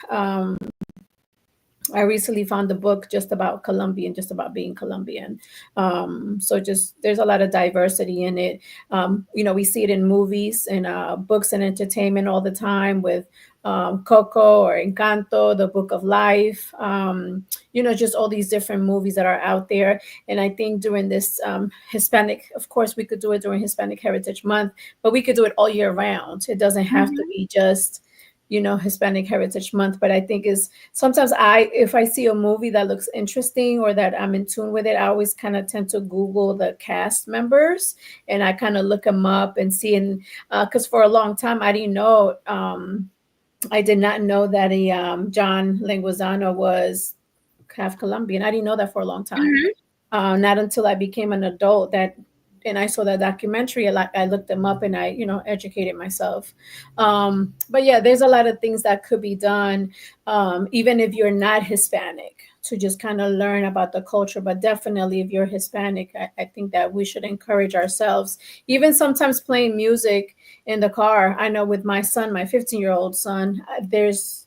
I recently found a book just about Colombian, just about being Colombian. So just there's a lot of diversity in it. We see it in movies and books and entertainment all the time with Coco or Encanto, The Book of Life. Just all these different movies that are out there. And I think during this Hispanic, of course, we could do it during Hispanic Heritage Month, but we could do it all year round. It doesn't have to Mhm. be just Hispanic Heritage Month. But I think is sometimes if I see a movie that looks interesting or that I'm in tune with it, I always kind of tend to Google the cast members, and I kind of look them up and see. And because for a long time I didn't know, I did not know that John Leguizamo was half Colombian. I didn't know that for a long time. Mhm. Not until I became an adult and I saw that documentary. I looked them up and I, educated myself. But yeah, there's a lot of things that could be done, even if you're not Hispanic, to just kind of learn about the culture. But definitely, if you're Hispanic, I think that we should encourage ourselves. Even sometimes playing music in the car. I know with my son, my 15-year-old son, there's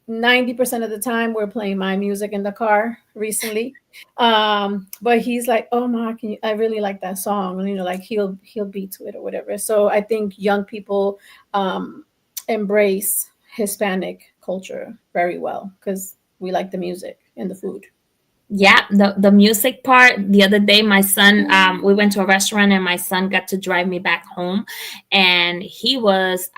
90% of the time we're playing my music in the car recently. But he's like, oh ma, I really like that song. And, like he'll beat to it or whatever. So I think young people embrace Hispanic culture very well because we like the music and the food. Yeah, the music part. The other day, my son, we went to a restaurant, and my son got to drive me back home, and he was,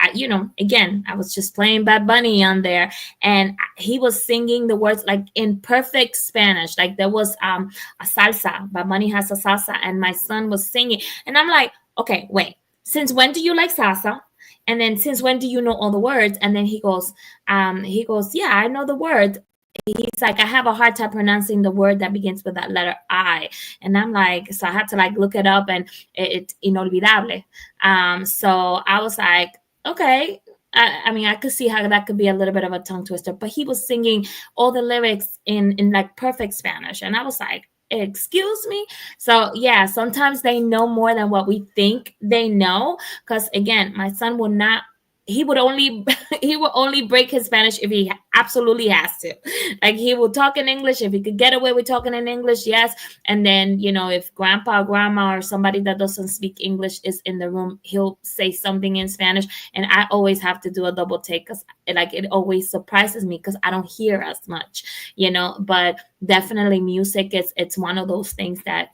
again, I was just playing Bad Bunny on there, and he was singing the words like in perfect Spanish. Like there was a salsa. Bad Bunny has a salsa, and my son was singing, and I'm like, okay, wait. Since when do you like salsa? And then since when do you know all the words? And then he goes, yeah, I know the word. He's like, I have a hard time pronouncing the word that begins with that letter I. And I'm like, so I had to like look it up, and it's inolvidable. So I was like, okay. I mean, I could see how that could be a little bit of a tongue twister, but he was singing all the lyrics in like perfect Spanish. And I was like, excuse me. So yeah, sometimes they know more than what we think they know. Because again, my son will not, he would only he will only break his Spanish if he absolutely has to. Like he will talk in English if he could get away with talking in English, yes. And then if grandpa or grandma or somebody that doesn't speak English is in the room, he'll say something in Spanish, and I always have to do a double take because like it always surprises me because I don't hear as much. But definitely music is it's one of those things that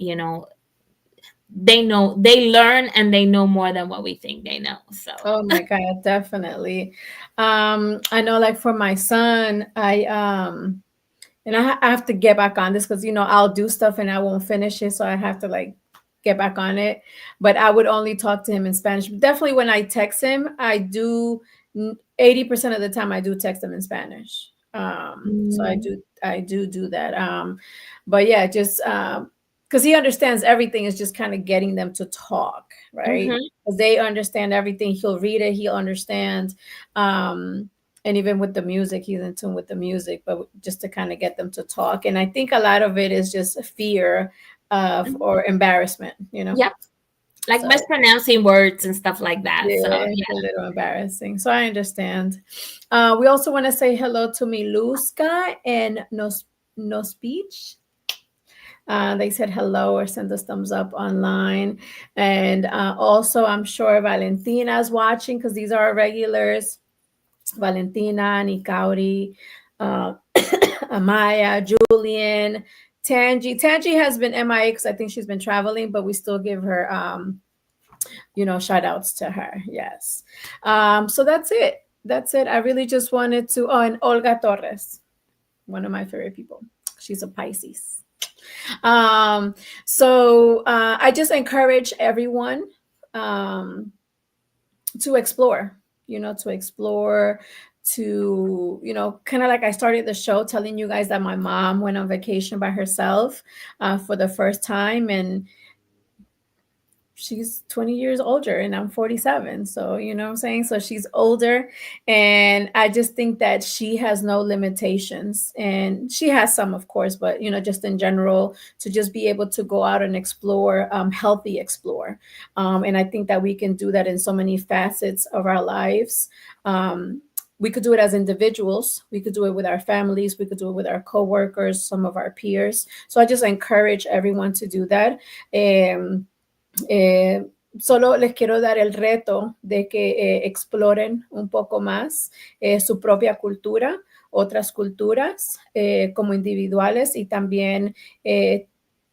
they learn, and they know more than what we think they know. So Oh my God, definitely. I know, like for my son, I have to get back on this because I'll do stuff and I won't finish it, so I have to like get back on it. But I would only talk to him in Spanish. Definitely, when I text him, I do 80% of the time I do text him in Spanish. So I Mm. do do that. But yeah, just because he understands everything is just kind of getting them to talk, right? Mhm. Because they understand everything. He'll read it, he'll understand. And even with the music, he's in tune with the music, but just to kind of get them to talk. And I think a lot of it is just fear of Mhm. or embarrassment, you know. Yep. Like So mispronouncing words and stuff like that. So yeah, it's a yeah. little embarrassing. So I understand. We also want to say hello to Miluska and No Speech. They said hello or send us thumbs up online. And also, I'm sure Valentina's watching because these are our regulars. Valentina, Nikauri, uh, Amaya, Julian, Tangi. Tangi has been MIA because I think she's been traveling, but we still give her shout outs to her. Yes. So that's it. That's it. I really just wanted to. Oh, and Olga Torres, one of my favorite people. She's a Pisces. Um, so I just encourage everyone to explore, to explore, to, kind of like I started the show telling you guys that my mom went on vacation by herself for the first time. And she's 20 years older and I'm 47. So, you know what I'm saying? So she's older. And I just think that she has no limitations. And she has some, of course, but, just in general, to just be able to go out and explore, healthy explore. And I think that we can do that in so many facets of our lives. We could do it as individuals. We could do it with our families. We could do it with our coworkers, some of our peers. So I just encourage everyone to do that. Eh, Solo les quiero dar el reto de que exploren un poco más su propia cultura, otras culturas como individuales y también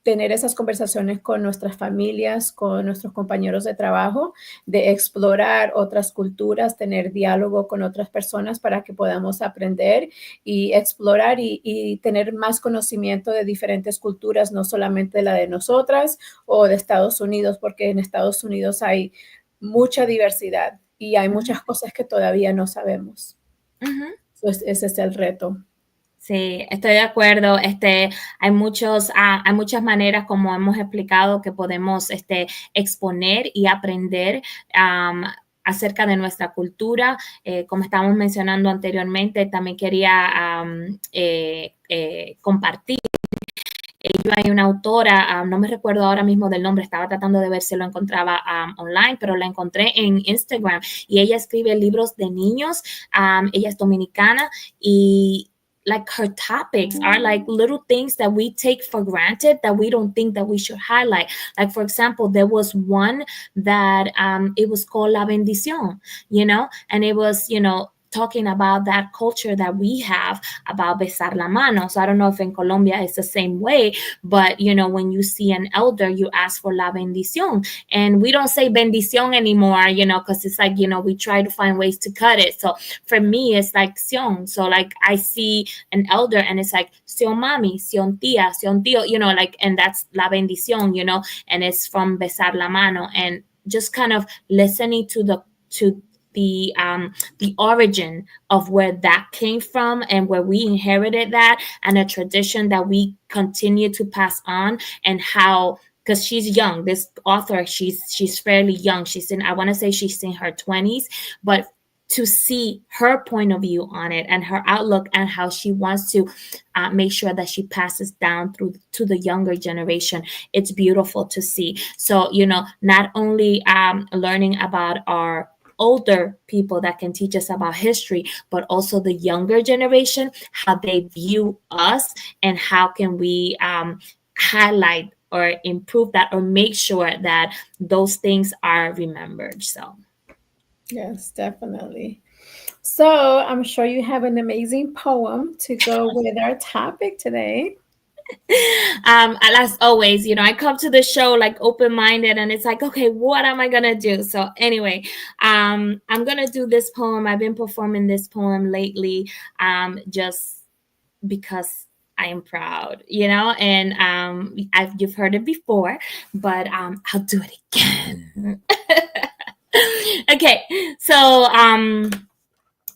tener esas conversaciones con nuestras familias, con nuestros compañeros de trabajo, de explorar otras culturas, tener diálogo con otras personas para que podamos aprender y explorar y tener más conocimiento de diferentes culturas, no solamente la de nosotras o de Estados Unidos, porque en Estados Unidos hay mucha diversidad y hay muchas cosas que todavía no sabemos. Ujú. Pues ese es el reto. Sí, estoy de acuerdo. Hay muchas maneras, como hemos explicado, que podemos exponer y aprender acerca de nuestra cultura. Como estábamos mencionando anteriormente, también quería compartir. Yo hay una autora, no me recuerdo ahora mismo del nombre, estaba tratando de ver si lo encontraba online, pero la encontré en Instagram y ella escribe libros de niños. Ella es dominicana y like her topics are like little things that we take for granted that we don't think that we should highlight. Like, for example, there was one that it was called La Bendición, and it was, talking about that culture that we have about besar la mano. So I don't know if in Colombia it's the same way, but when you see an elder, you ask for la bendición. And we don't say bendición anymore, because it's like, we try to find ways to cut it. So for me, it's like sion. So like I see an elder and it's like sion mami, sion tía, sion tío, like, and that's la bendición, and it's from besar la mano. And just kind of listening to the origin of where that came from and where we inherited that, and a tradition that we continue to pass on, and how, because she's young, this author, she's fairly young, I want to say she's in her 20s, but to see her point of view on it and her outlook and how she wants to make sure that she passes down through to the younger generation, it's beautiful to see. So not only learning about our older people that can teach us about history, but also the younger generation, how they view us, and how can we highlight or improve that, or make sure that those things are remembered. So Yes, definitely. So I'm sure you have an amazing poem to go with our topic today. as always, I come to the show like open-minded, and it's like, okay, what am I gonna do? So anyway, I'm gonna do this poem. I've been performing this poem lately, just because I am proud, and you've heard it before, but I'll do it again. Okay, so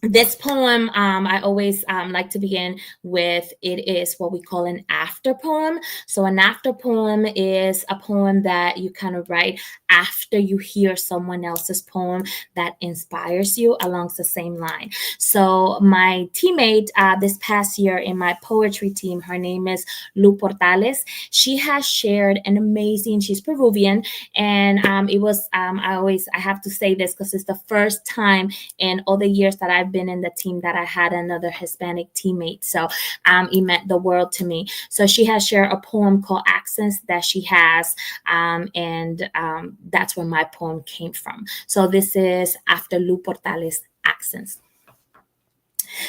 This poem, I always like to begin with. It is what we call an after poem. So an after poem is a poem that you kind of write after you hear someone else's poem that inspires you along the same line. So my teammate this past year in my poetry team, her name is Lu Portales. She has shared an amazing, she's Peruvian, and it was, I have to say this because it's the first time in all the years that I've been in the team that I had another Hispanic teammate. So it meant the world to me. So she has shared a poem called Accents that she has, and that's where my poem came from. So this is after Lu Portales' Accents.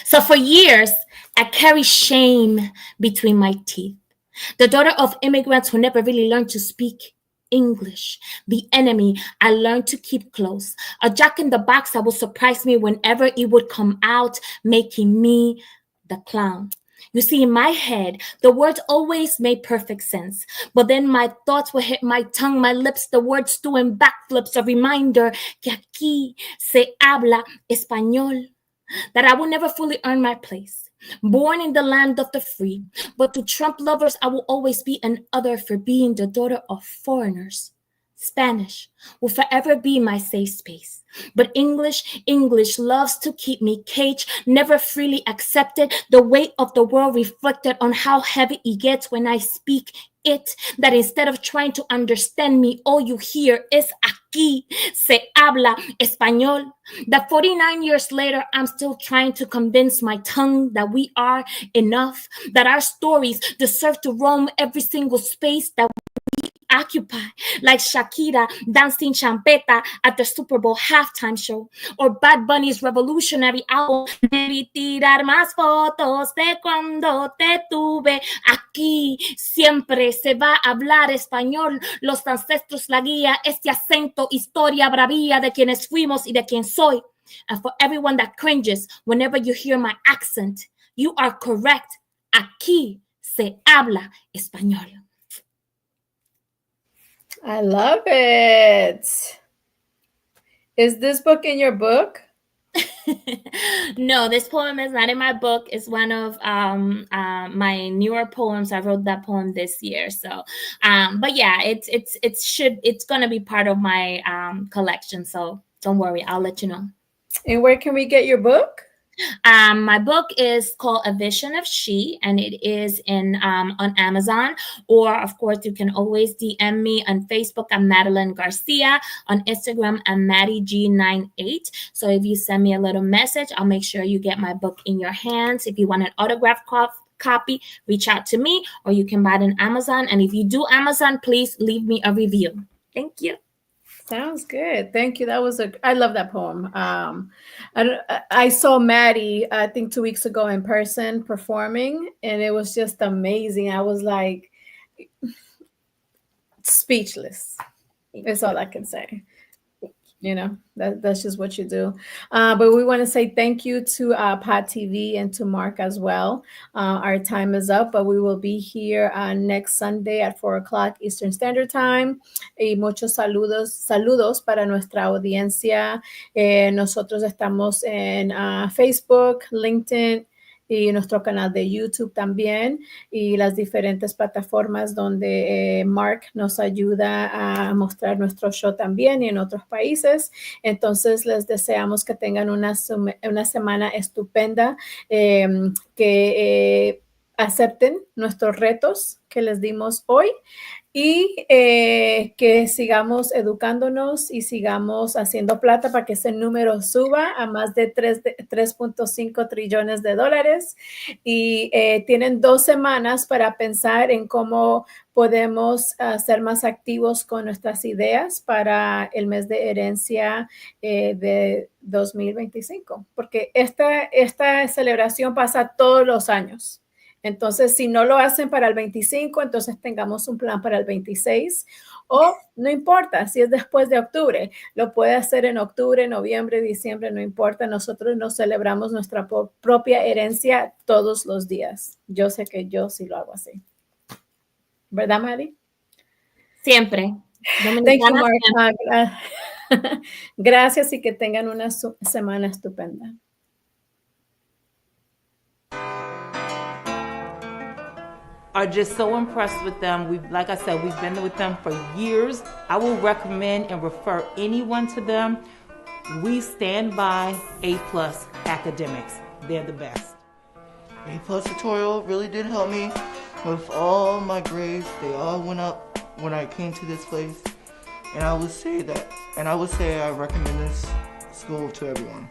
So for years, I carried shame between my teeth. The daughter of immigrants who never really learned to speak English. The enemy I learned to keep close. A jack in the box that would surprise me whenever it would come out, making me the clown. You see, in my head, the words always made perfect sense. But then my thoughts would hit my tongue, my lips, the words doing backflips, a reminder que aquí se habla español, that I will never fully earn my place. Born in the land of the free, but to Trump lovers, I will always be an other for being the daughter of foreigners. Spanish will forever be my safe space. But English loves to keep me caged, never freely accepted. The weight of the world reflected on how heavy it gets when I speak it. That instead of trying to understand me, all you hear is aquí se habla español. That 49 years later, I'm still trying to convince my tongue that we are enough, that our stories deserve to roam every single space that occupy, like Shakira dancing champeta at the Super Bowl halftime show, or Bad Bunny's revolutionary album, Debí tirar más fotos de cuando te tuve. Aquí siempre se va a hablar español, los ancestros, la guía, este acento, historia, bravía de quienes fuimos y de quien soy. And for everyone that cringes whenever you hear my accent, you are correct. Aquí se habla español. I love it. Is this book in your book? No, this poem is not in my book. It's one of my newer poems. I wrote that poem this year. So, but yeah, it's gonna be part of my collection. So don't worry, I'll let you know. And where can we get your book? My book is called A Vision of She, and it is in on Amazon. Or, of course, you can always DM me on Facebook. I'm Madeline Garcia. On Instagram, I'm MaddieG98. So if you send me a little message, I'll make sure you get my book in your hands. If you want an autographed copy, reach out to me, or you can buy it on Amazon. And if you do Amazon, please leave me a review. Thank you. Sounds good. Thank you. I love that poem. I saw Maddie, I think 2 weeks ago in person performing, and it was just amazing. I was like speechless. That's all I can say. That's just what you do. But we want to say thank you to Pod TV and to Mark as well. Our time is up, but we will be here next Sunday at 4 o'clock Eastern Standard Time. Y muchos saludos para nuestra audiencia. Nosotros estamos en Facebook, LinkedIn, y nuestro canal de YouTube también, y las diferentes plataformas donde Mark nos ayuda a mostrar nuestro show también, y en otros países. Entonces les deseamos que tengan una semana estupenda, que acepten nuestros retos que les dimos hoy, y que sigamos educándonos y sigamos haciendo plata para que ese número suba a más de 3.5 trillones de dólares. Y tienen 2 semanas para pensar en cómo podemos ser más activos con nuestras ideas para el mes de herencia de 2025, porque esta celebración pasa todos los años. Entonces, si no lo hacen para el 25, entonces tengamos un plan para el 26, o no importa si es después de octubre, lo puede hacer en octubre, noviembre, diciembre, no importa. Nosotros nos celebramos nuestra propia herencia todos los días. Yo sé que yo sí lo hago así. ¿Verdad, Mari? Siempre. Thank you, Mark. Gracias, y que tengan una semana estupenda. Are just so impressed with them. Like I said, we've been with them for years. I will recommend and refer anyone to them. We stand by A+ academics. They're the best. A+ tutorial really did help me with all my grades. They all went up when I came to this place. And I would say I recommend this school to everyone.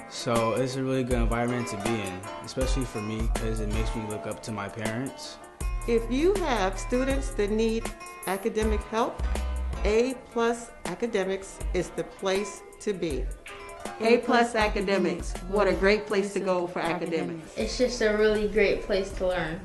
So it's a really good environment to be in, especially for me because it makes me look up to my parents. If you have students that need academic help, A+ Academics is the place to be. A+ Academics, what a great place to go for academics. It's just a really great place to learn.